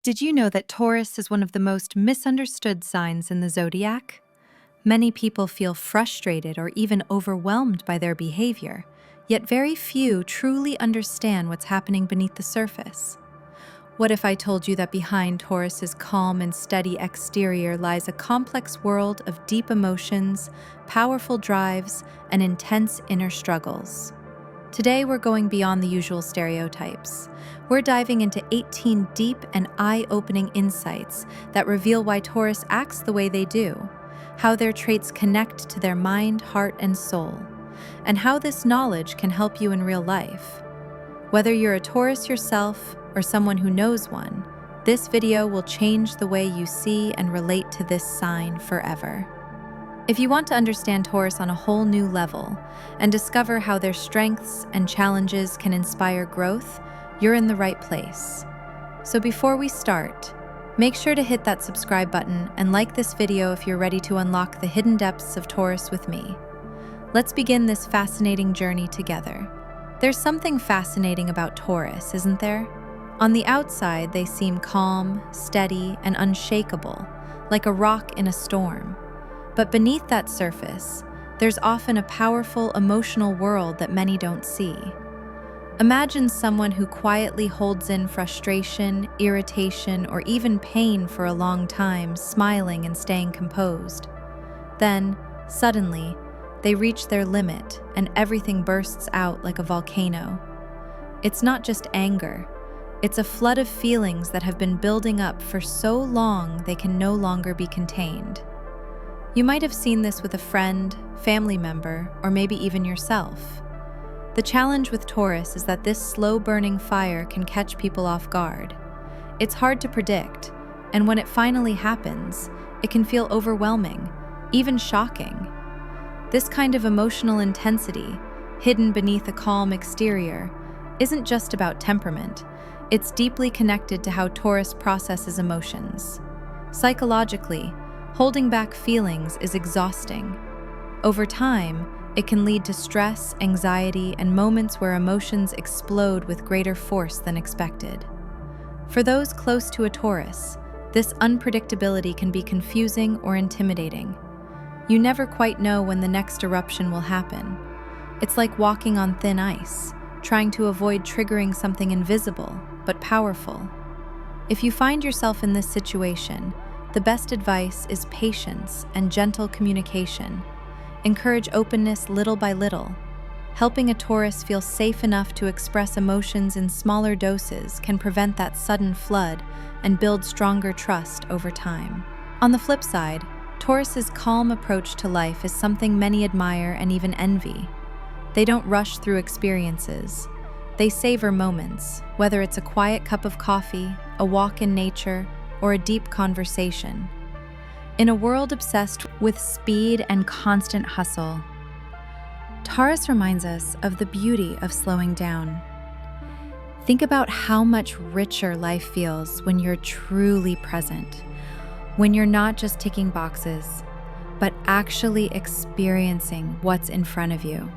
Did you know that Taurus is one of the most misunderstood signs in the zodiac? Many people feel frustrated or even overwhelmed by their behavior, yet very few truly understand what's happening beneath the surface. What if I told you that behind Taurus's calm and steady exterior lies a complex world of deep emotions, powerful drives, and intense inner struggles? Today, we're going beyond the usual stereotypes. We're diving into 18 deep and eye-opening insights that reveal why Taurus acts the way they do, how their traits connect to their mind, heart, and soul, and how this knowledge can help you in real life. Whether you're a Taurus yourself or someone who knows one, this video will change the way you see and relate to this sign forever. If you want to understand Taurus on a whole new level and discover how their strengths and challenges can inspire growth, you're in the right place. So before we start, make sure to hit that subscribe button and like this video if you're ready to unlock the hidden depths of Taurus with me. Let's begin this fascinating journey together. There's something fascinating about Taurus, isn't there? On the outside, they seem calm, steady, and unshakable, like a rock in a storm. But beneath that surface, there's often a powerful emotional world that many don't see. Imagine someone who quietly holds in frustration, irritation, or even pain for a long time, smiling and staying composed. Then, suddenly, they reach their limit and everything bursts out like a volcano. It's not just anger. It's a flood of feelings that have been building up for so long they can no longer be contained. You might have seen this with a friend, family member, or maybe even yourself. The challenge with Taurus is that this slow-burning fire can catch people off guard. It's hard to predict, and when it finally happens, it can feel overwhelming, even shocking. This kind of emotional intensity, hidden beneath a calm exterior, isn't just about temperament. It's deeply connected to how Taurus processes emotions. Psychologically, holding back feelings is exhausting. Over time, it can lead to stress, anxiety, and moments where emotions explode with greater force than expected. For those close to a Taurus, this unpredictability can be confusing or intimidating. You never quite know when the next eruption will happen. It's like walking on thin ice, trying to avoid triggering something invisible but powerful. If you find yourself in this situation, the best advice is patience and gentle communication. Encourage openness little by little. Helping a Taurus feel safe enough to express emotions in smaller doses can prevent that sudden flood and build stronger trust over time. On the flip side, Taurus's calm approach to life is something many admire and even envy. They don't rush through experiences. They savor moments, whether it's a quiet cup of coffee, a walk in nature, or a deep conversation. In a world obsessed with speed and constant hustle, Taurus reminds us of the beauty of slowing down. Think about how much richer life feels when you're truly present, when you're not just ticking boxes, but actually experiencing what's in front of you.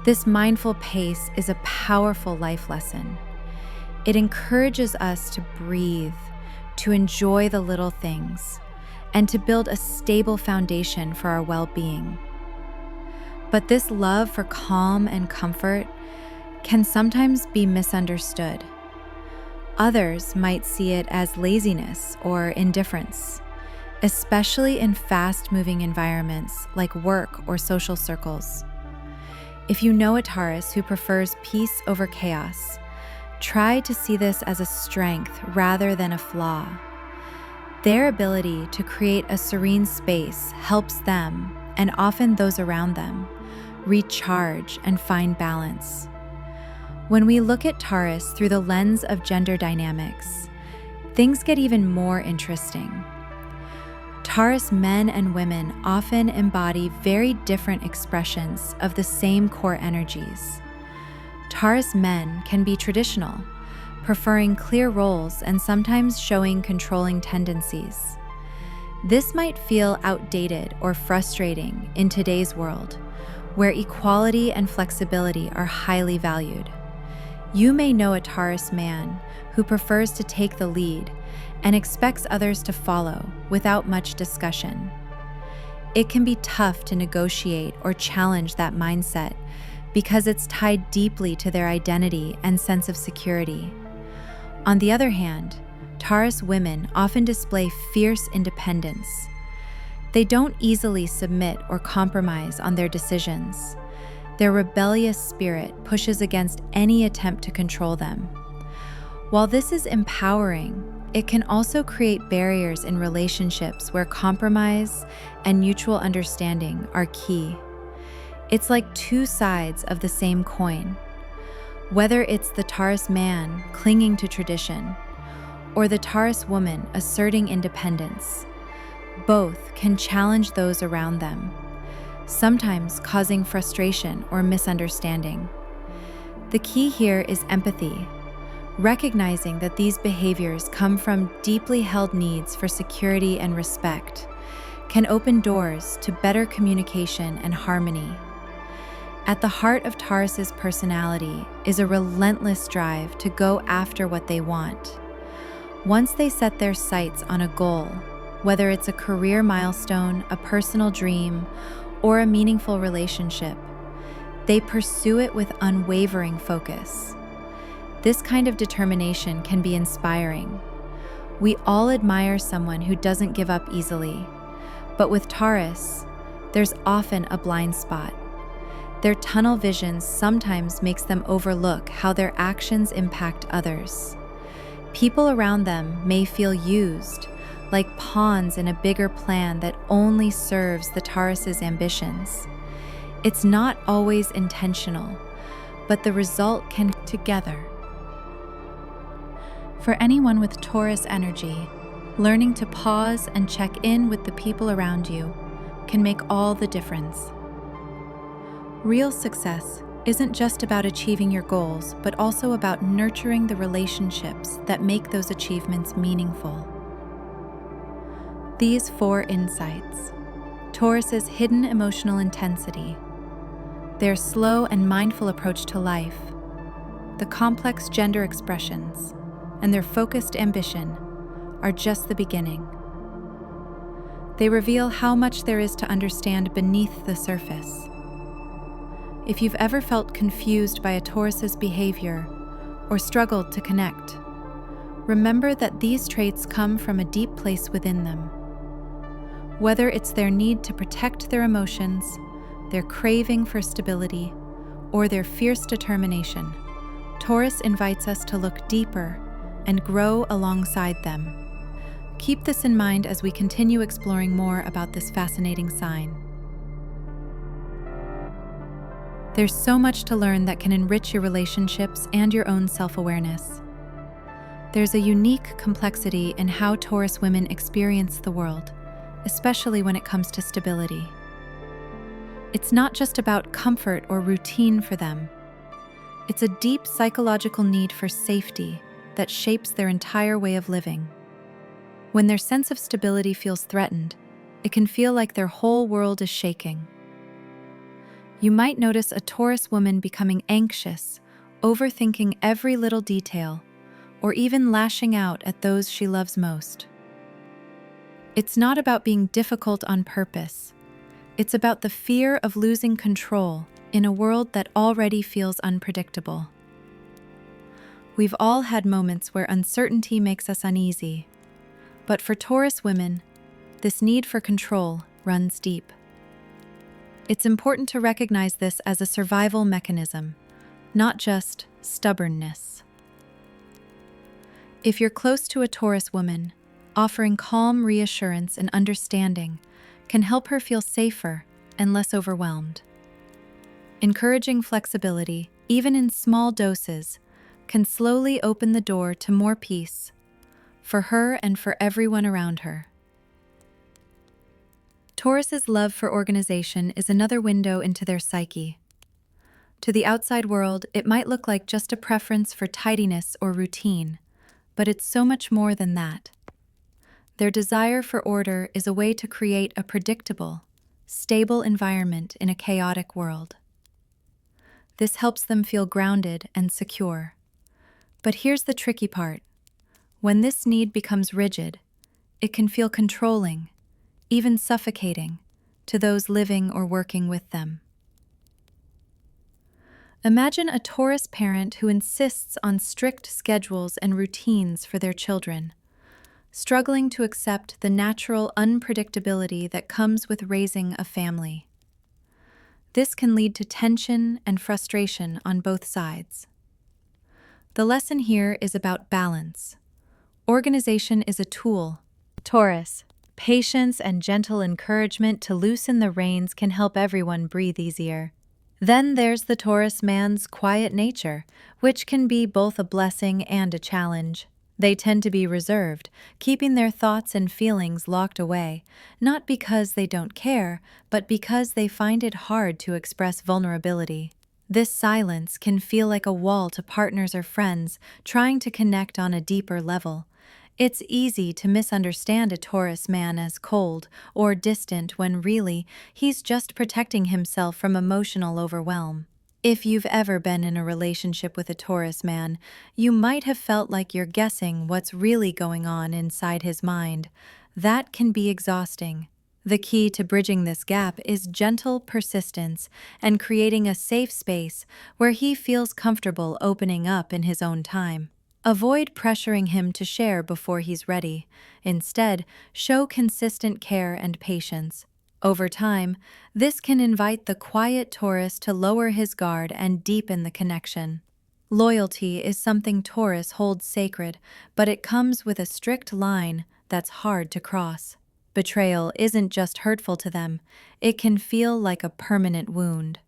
This mindful pace is a powerful life lesson. It encourages us to breathe, to enjoy the little things, and to build a stable foundation for our well-being. But this love for calm and comfort can sometimes be misunderstood. Others might see it as laziness or indifference, especially in fast-moving environments like work or social circles. If you know a Taurus who prefers peace over chaos, try to see this as a strength rather than a flaw. Their ability to create a serene space helps them, and often those around them, recharge and find balance. When we look at Taurus through the lens of gender dynamics, things get even more interesting. Taurus men and women often embody very different expressions of the same core energies. Taurus men can be traditional, preferring clear roles and sometimes showing controlling tendencies. This might feel outdated or frustrating in today's world, where equality and flexibility are highly valued. You may know a Taurus man who prefers to take the lead and expects others to follow without much discussion. It can be tough to negotiate or challenge that mindset because it's tied deeply to their identity and sense of security. On the other hand, Taurus women often display fierce independence. They don't easily submit or compromise on their decisions. Their rebellious spirit pushes against any attempt to control them. While this is empowering, it can also create barriers in relationships where compromise and mutual understanding are key. It's like two sides of the same coin. Whether it's the Taurus man clinging to tradition or the Taurus woman asserting independence, both can challenge those around them, sometimes causing frustration or misunderstanding. The key here is empathy, recognizing that these behaviors come from deeply held needs for security and respect, can open doors to better communication and harmony. At the heart of Taurus's personality is a relentless drive to go after what they want. Once they set their sights on a goal, whether it's a career milestone, a personal dream, or a meaningful relationship, they pursue it with unwavering focus. This kind of determination can be inspiring. We all admire someone who doesn't give up easily, but with Taurus, there's often a blind spot. Their tunnel vision sometimes makes them overlook how their actions impact others. People around them may feel used, like pawns in a bigger plan that only serves the Taurus's ambitions. It's not always intentional, but the result can together. For anyone with Taurus energy, learning to pause and check in with the people around you can make all the difference. Real success isn't just about achieving your goals, but also about nurturing the relationships that make those achievements meaningful. These 4 insights: Taurus's hidden emotional intensity, their slow and mindful approach to life, the complex gender expressions, and their focused ambition are just the beginning. They reveal how much there is to understand beneath the surface. If you've ever felt confused by a Taurus's behavior or struggled to connect, remember that these traits come from a deep place within them. Whether it's their need to protect their emotions, their craving for stability, or their fierce determination, Taurus invites us to look deeper and grow alongside them. Keep this in mind as we continue exploring more about this fascinating sign. There's so much to learn that can enrich your relationships and your own self-awareness. There's a unique complexity in how Taurus women experience the world, especially when it comes to stability. It's not just about comfort or routine for them. It's a deep psychological need for safety that shapes their entire way of living. When their sense of stability feels threatened, it can feel like their whole world is shaking. You might notice a Taurus woman becoming anxious, overthinking every little detail, or even lashing out at those she loves most. It's not about being difficult on purpose. It's about the fear of losing control in a world that already feels unpredictable. We've all had moments where uncertainty makes us uneasy, but for Taurus women, this need for control runs deep. It's important to recognize this as a survival mechanism, not just stubbornness. If you're close to a Taurus woman, offering calm reassurance and understanding can help her feel safer and less overwhelmed. Encouraging flexibility, even in small doses, can slowly open the door to more peace for her and for everyone around her. Taurus's love for organization is another window into their psyche. To the outside world, it might look like just a preference for tidiness or routine, but it's so much more than that. Their desire for order is a way to create a predictable, stable environment in a chaotic world. This helps them feel grounded and secure. But here's the tricky part. When this need becomes rigid, it can feel controlling, even suffocating, to those living or working with them. Imagine a Taurus parent who insists on strict schedules and routines for their children, struggling to accept the natural unpredictability that comes with raising a family. This can lead to tension and frustration on both sides. The lesson here is about balance. Organization is a tool. Taurus, patience and gentle encouragement to loosen the reins can help everyone breathe easier. Then there's the Taurus man's quiet nature, which can be both a blessing and a challenge. They tend to be reserved, keeping their thoughts and feelings locked away, not because they don't care, but because they find it hard to express vulnerability. This silence can feel like a wall to partners or friends trying to connect on a deeper level. It's easy to misunderstand a Taurus man as cold or distant when really he's just protecting himself from emotional overwhelm. If you've ever been in a relationship with a Taurus man, you might have felt like you're guessing what's really going on inside his mind. That can be exhausting. The key to bridging this gap is gentle persistence and creating a safe space where he feels comfortable opening up in his own time. Avoid pressuring him to share before he's ready. Instead, show consistent care and patience. Over time, this can invite the quiet Taurus to lower his guard and deepen the connection. Loyalty is something Taurus holds sacred, but it comes with a strict line that's hard to cross. Betrayal isn't just hurtful to them, it can feel like a permanent wound.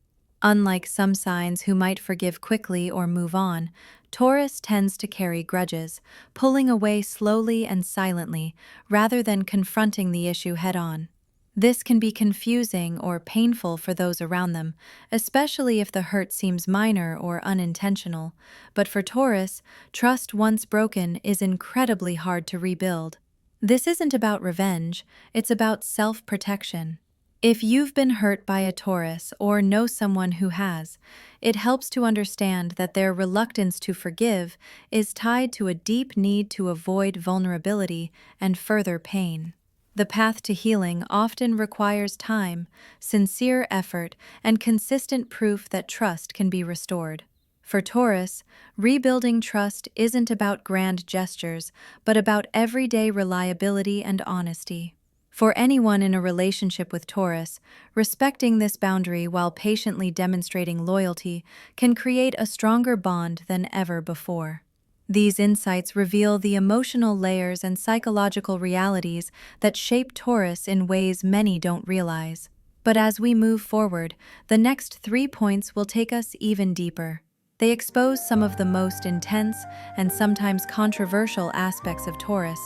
Unlike some signs who might forgive quickly or move on, Taurus tends to carry grudges, pulling away slowly and silently rather than confronting the issue head-on. This can be confusing or painful for those around them, especially if the hurt seems minor or unintentional. But for Taurus, trust once broken is incredibly hard to rebuild. This isn't about revenge, it's about self-protection. If you've been hurt by a Taurus or know someone who has, it helps to understand that their reluctance to forgive is tied to a deep need to avoid vulnerability and further pain. The path to healing often requires time, sincere effort, and consistent proof that trust can be restored. For Taurus, rebuilding trust isn't about grand gestures, but about everyday reliability and honesty. For anyone in a relationship with Taurus, respecting this boundary while patiently demonstrating loyalty can create a stronger bond than ever before. These insights reveal the emotional layers and psychological realities that shape Taurus in ways many don't realize. But as we move forward, the next 3 points will take us even deeper. They expose some of the most intense and sometimes controversial aspects of Taurus,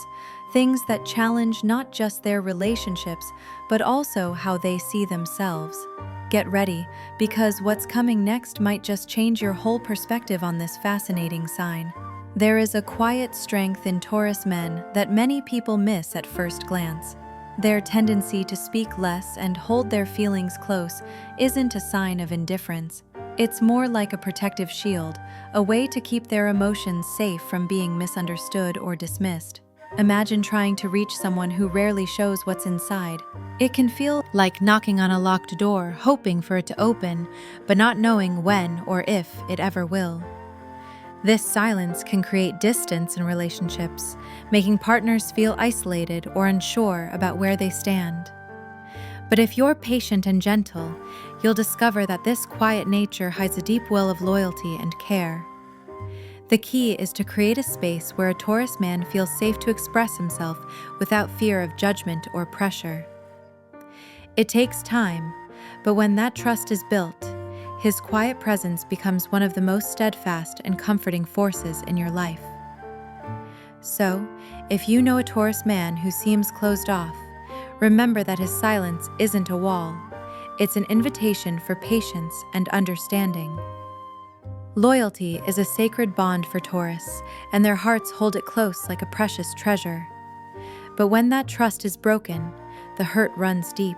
things that challenge not just their relationships, but also how they see themselves. Get ready, because what's coming next might just change your whole perspective on this fascinating sign. There is a quiet strength in Taurus men that many people miss at first glance. Their tendency to speak less and hold their feelings close isn't a sign of indifference. It's more like a protective shield, a way to keep their emotions safe from being misunderstood or dismissed. Imagine trying to reach someone who rarely shows what's inside. It can feel like knocking on a locked door, hoping for it to open, but not knowing when or if it ever will. This silence can create distance in relationships, making partners feel isolated or unsure about where they stand. But if you're patient and gentle, you'll discover that this quiet nature hides a deep well of loyalty and care. The key is to create a space where a Taurus man feels safe to express himself without fear of judgment or pressure. It takes time, but when that trust is built, his quiet presence becomes one of the most steadfast and comforting forces in your life. So, if you know a Taurus man who seems closed off, remember that his silence isn't a wall. It's an invitation for patience and understanding. Loyalty is a sacred bond for Taurus, and their hearts hold it close like a precious treasure. But when that trust is broken, the hurt runs deep.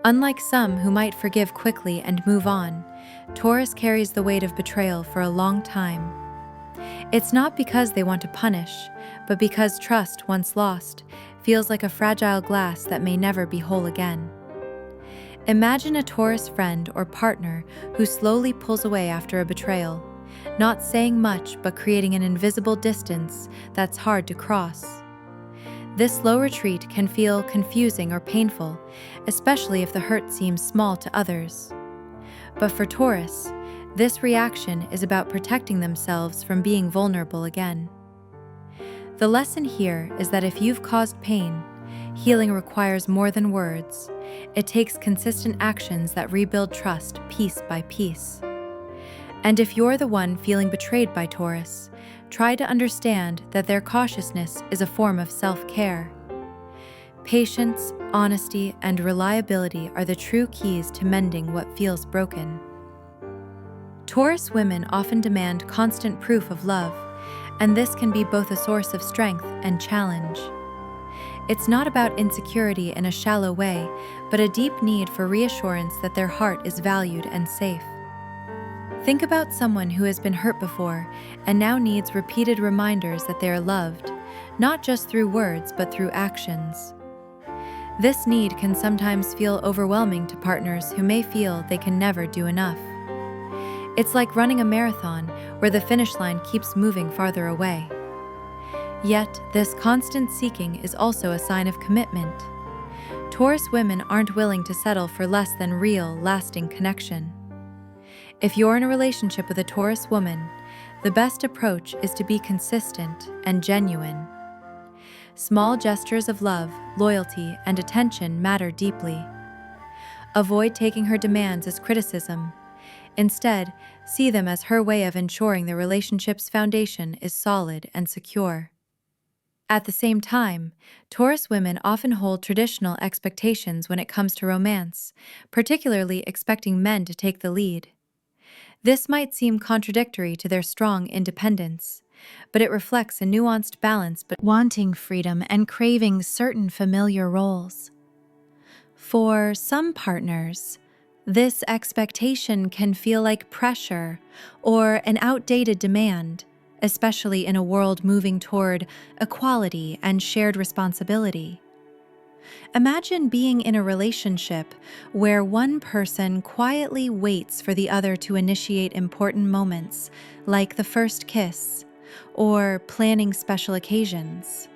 Unlike some who might forgive quickly and move on, Taurus carries the weight of betrayal for a long time. It's not because they want to punish, but because trust, once lost, feels like a fragile glass that may never be whole again. Imagine a Taurus friend or partner who slowly pulls away after a betrayal, not saying much but creating an invisible distance that's hard to cross. This slow retreat can feel confusing or painful, especially if the hurt seems small to others. But for Taurus, this reaction is about protecting themselves from being vulnerable again. The lesson here is that if you've caused pain, healing requires more than words. It takes consistent actions that rebuild trust piece by piece. And if you're the one feeling betrayed by Taurus, try to understand that their cautiousness is a form of self-care. Patience, honesty, and reliability are the true keys to mending what feels broken. Taurus women often demand constant proof of love, and this can be both a source of strength and challenge. It's not about insecurity in a shallow way, but a deep need for reassurance that their heart is valued and safe. Think about someone who has been hurt before and now needs repeated reminders that they are loved, not just through words but through actions. This need can sometimes feel overwhelming to partners who may feel they can never do enough. It's like running a marathon where the finish line keeps moving farther away. Yet, this constant seeking is also a sign of commitment. Taurus women aren't willing to settle for less than real, lasting connection. If you're in a relationship with a Taurus woman, the best approach is to be consistent and genuine. Small gestures of love, loyalty, and attention matter deeply. Avoid taking her demands as criticism. Instead, see them as her way of ensuring the relationship's foundation is solid and secure. At the same time, Taurus women often hold traditional expectations when it comes to romance, particularly expecting men to take the lead. This might seem contradictory to their strong independence, but it reflects a nuanced balance between wanting freedom and craving certain familiar roles. For some partners, this expectation can feel like pressure or an outdated demand, especially in a world moving toward equality and shared responsibility. Imagine being in a relationship where one person quietly waits for the other to initiate important moments, like the first kiss, or planning special occasions.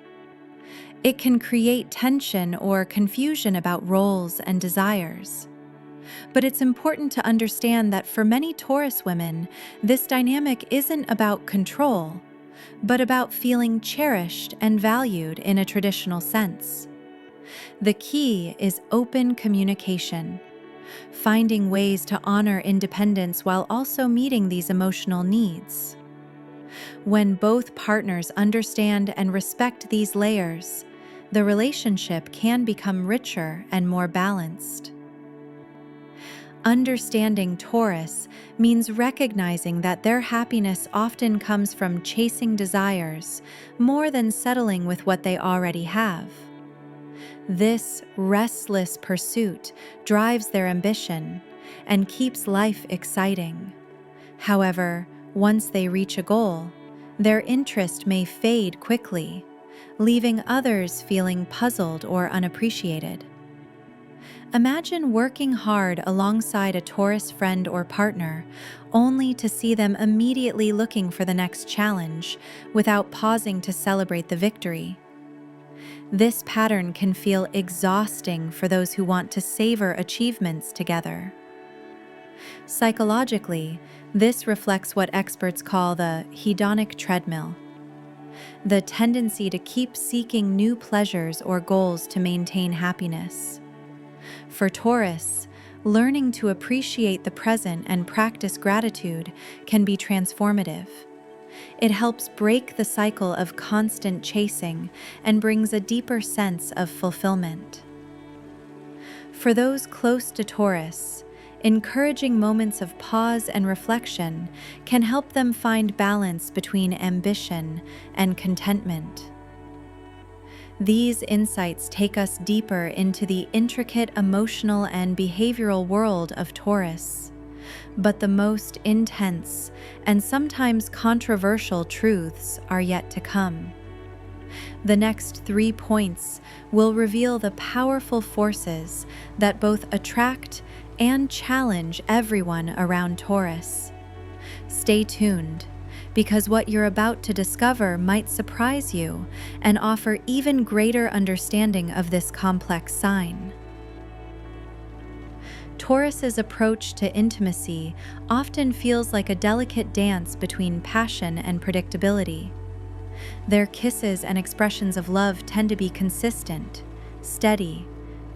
It can create tension or confusion about roles and desires. But it's important to understand that for many Taurus women, this dynamic isn't about control, but about feeling cherished and valued in a traditional sense. The key is open communication, finding ways to honor independence while also meeting these emotional needs. When both partners understand and respect these layers, the relationship can become richer and more balanced. Understanding Taurus means recognizing that their happiness often comes from chasing desires more than settling with what they already have. This restless pursuit drives their ambition and keeps life exciting. However, once they reach a goal, their interest may fade quickly, leaving others feeling puzzled or unappreciated. Imagine working hard alongside a Taurus friend or partner, only to see them immediately looking for the next challenge without pausing to celebrate the victory. This pattern can feel exhausting for those who want to savor achievements together. Psychologically, this reflects what experts call the hedonic treadmill, the tendency to keep seeking new pleasures or goals to maintain happiness. For Taurus, learning to appreciate the present and practice gratitude can be transformative. It helps break the cycle of constant chasing and brings a deeper sense of fulfillment. For those close to Taurus, encouraging moments of pause and reflection can help them find balance between ambition and contentment. These insights take us deeper into the intricate emotional and behavioral world of Taurus, But the most intense and sometimes controversial truths are yet to come. The next 3 points will reveal the powerful forces that both attract and challenge everyone around Taurus. Stay tuned, because what you're about to discover might surprise you and offer even greater understanding of this complex sign. Taurus's approach to intimacy often feels like a delicate dance between passion and predictability. Their kisses and expressions of love tend to be consistent, steady,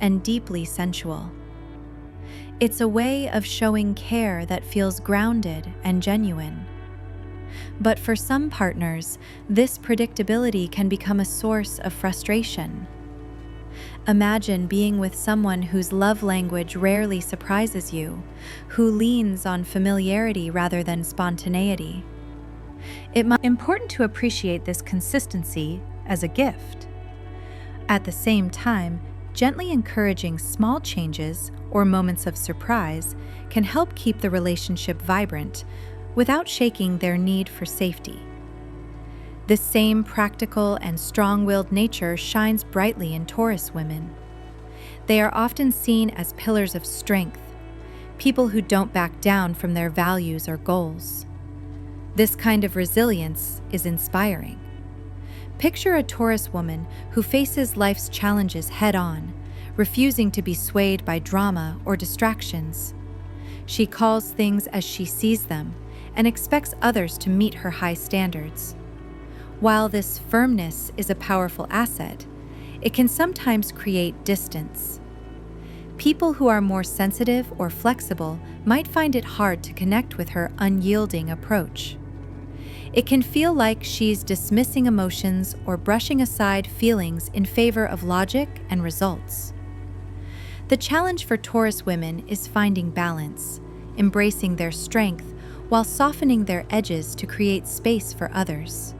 and deeply sensual. It's a way of showing care that feels grounded and genuine. But for some partners, this predictability can become a source of frustration. Imagine being with someone whose love language rarely surprises you, who leans on familiarity rather than spontaneity. It might be important to appreciate this consistency as a gift. At the same time, gently encouraging small changes or moments of surprise can help keep the relationship vibrant without shaking their need for safety. This same practical and strong-willed nature shines brightly in Taurus women. They are often seen as pillars of strength, people who don't back down from their values or goals. This kind of resilience is inspiring. Picture a Taurus woman who faces life's challenges head-on, refusing to be swayed by drama or distractions. She calls things as she sees them and expects others to meet her high standards. While this firmness is a powerful asset, it can sometimes create distance. People who are more sensitive or flexible might find it hard to connect with her unyielding approach. It can feel like she's dismissing emotions or brushing aside feelings in favor of logic and results. The challenge for Taurus women is finding balance, embracing their strength while softening their edges to create space for others.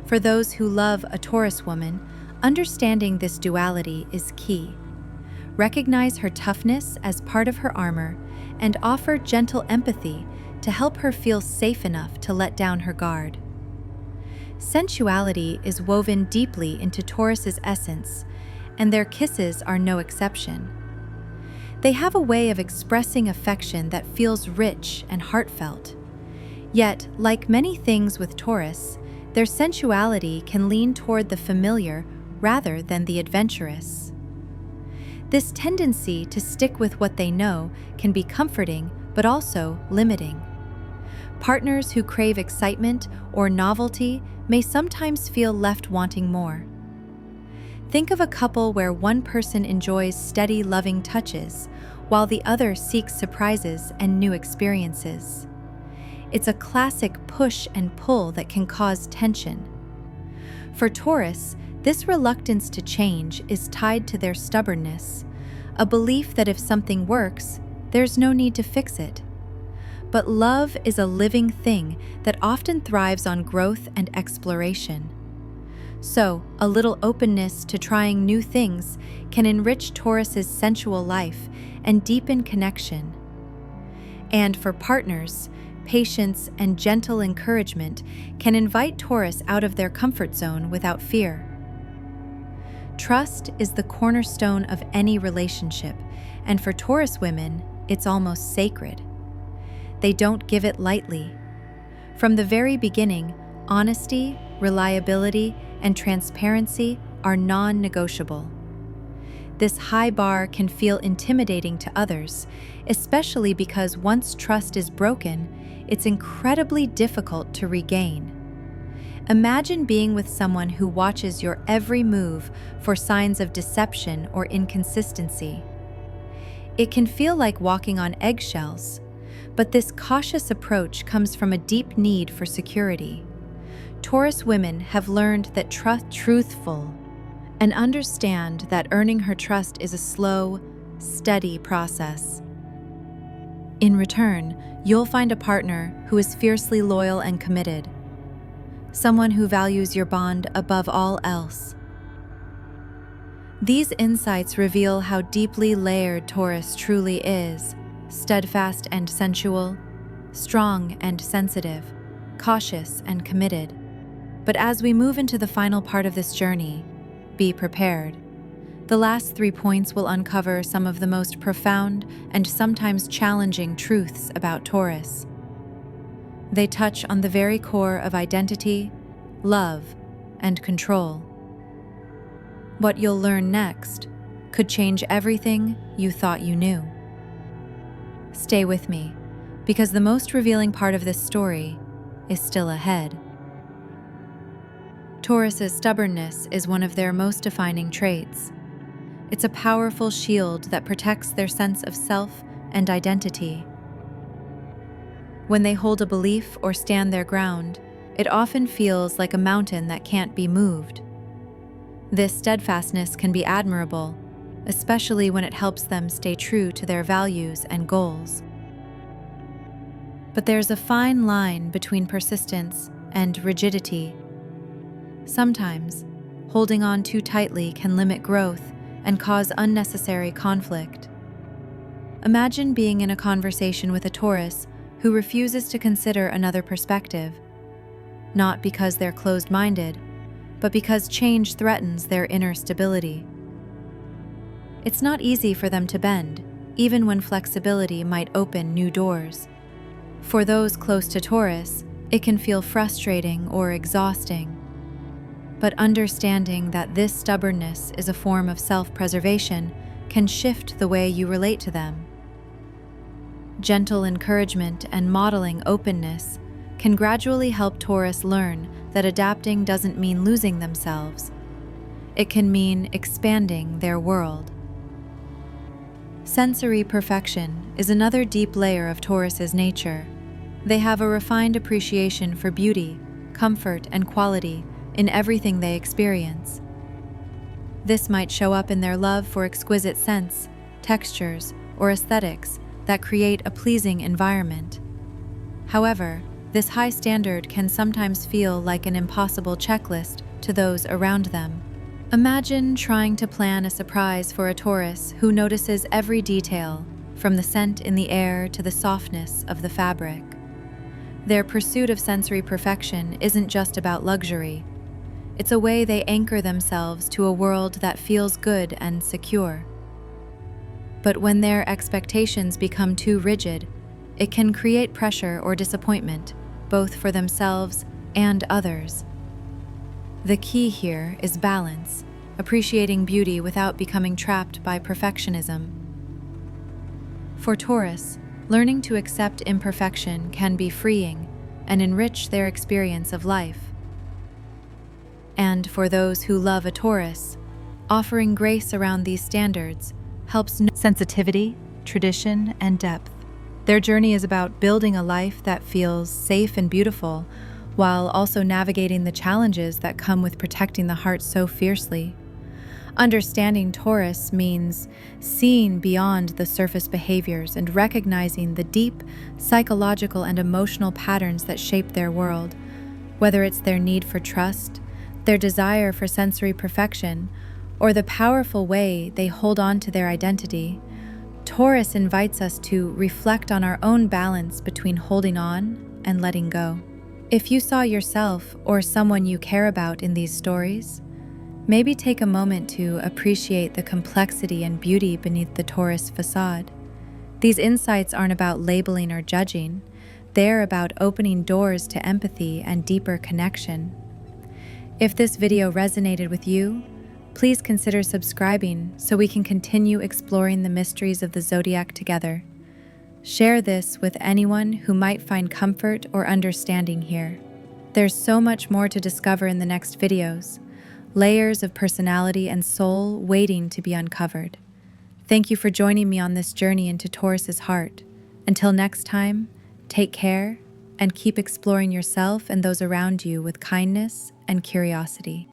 For those who love a Taurus woman, understanding this duality is key. Recognize her toughness as part of her armor and offer gentle empathy to help her feel safe enough to let down her guard. Sensuality is woven deeply into Taurus's essence, and their kisses are no exception. They have a way of expressing affection that feels rich and heartfelt. Yet, like many things with Taurus, their sensuality can lean toward the familiar rather than the adventurous. This tendency to stick with what they know can be comforting but also limiting. Partners who crave excitement or novelty may sometimes feel left wanting more. Think of a couple where one person enjoys steady, loving touches, while the other seeks surprises and new experiences. It's a classic push and pull that can cause tension. For Taurus, this reluctance to change is tied to their stubbornness, a belief that if something works, there's no need to fix it. But love is a living thing that often thrives on growth and exploration. So, a little openness to trying new things can enrich Taurus's sensual life and deepen connection. And for partners, patience and gentle encouragement can invite Taurus out of their comfort zone without fear. Trust is the cornerstone of any relationship, and for Taurus women, it's almost sacred. They don't give it lightly. From the very beginning, honesty, reliability, and transparency are non-negotiable. This high bar can feel intimidating to others, especially because once trust is broken, it's incredibly difficult to regain. Imagine being with someone who watches your every move for signs of deception or inconsistency. It can feel like walking on eggshells, but this cautious approach comes from a deep need for security. Taurus women have learned that truthful and understand that earning her trust is a slow, steady process. In return, you'll find a partner who is fiercely loyal and committed, someone who values your bond above all else. These insights reveal how deeply layered Taurus truly is, steadfast and sensual, strong and sensitive, cautious and committed. But as we move into the final part of this journey, be prepared. The last 3 points will uncover some of the most profound and sometimes challenging truths about Taurus. They touch on the very core of identity, love, and control. What you'll learn next could change everything you thought you knew. Stay with me, because the most revealing part of this story is still ahead. Taurus's stubbornness is one of their most defining traits. It's a powerful shield that protects their sense of self and identity. When they hold a belief or stand their ground, it often feels like a mountain that can't be moved. This steadfastness can be admirable, especially when it helps them stay true to their values and goals. But there's a fine line between persistence and rigidity. Sometimes, holding on too tightly can limit growth and cause unnecessary conflict. Imagine being in a conversation with a Taurus who refuses to consider another perspective, not because they're closed-minded, but because change threatens their inner stability. It's not easy for them to bend, even when flexibility might open new doors. For those close to Taurus, it can feel frustrating or exhausting. But understanding that this stubbornness is a form of self-preservation can shift the way you relate to them. Gentle encouragement and modeling openness can gradually help Taurus learn that adapting doesn't mean losing themselves. It can mean expanding their world. Sensory perfection is another deep layer of Taurus's nature. They have a refined appreciation for beauty, comfort, and quality in everything they experience. This might show up in their love for exquisite scents, textures, or aesthetics that create a pleasing environment. However, this high standard can sometimes feel like an impossible checklist to those around them. Imagine trying to plan a surprise for a Taurus who notices every detail, from the scent in the air to the softness of the fabric. Their pursuit of sensory perfection isn't just about luxury. It's a way they anchor themselves to a world that feels good and secure. But when their expectations become too rigid, it can create pressure or disappointment, both for themselves and others. The key here is balance, appreciating beauty without becoming trapped by perfectionism. For Taurus, learning to accept imperfection can be freeing and enrich their experience of life. And for those who love a Taurus, offering grace around these standards helps sensitivity, tradition, and depth. Their journey is about building a life that feels safe and beautiful, while also navigating the challenges that come with protecting the heart so fiercely. Understanding Taurus means seeing beyond the surface behaviors and recognizing the deep psychological and emotional patterns that shape their world, whether it's their need for trust, their desire for sensory perfection, or the powerful way they hold on to their identity. Taurus invites us to reflect on our own balance between holding on and letting go. If you saw yourself or someone you care about in these stories, maybe take a moment to appreciate the complexity and beauty beneath the Taurus facade. These insights aren't about labeling or judging. They're about opening doors to empathy and deeper connection. If this video resonated with you, please consider subscribing so we can continue exploring the mysteries of the zodiac together. Share this with anyone who might find comfort or understanding here. There's so much more to discover in the next videos, layers of personality and soul waiting to be uncovered. Thank you for joining me on this journey into Taurus's heart. Until next time, take care and keep exploring yourself and those around you with kindness and curiosity.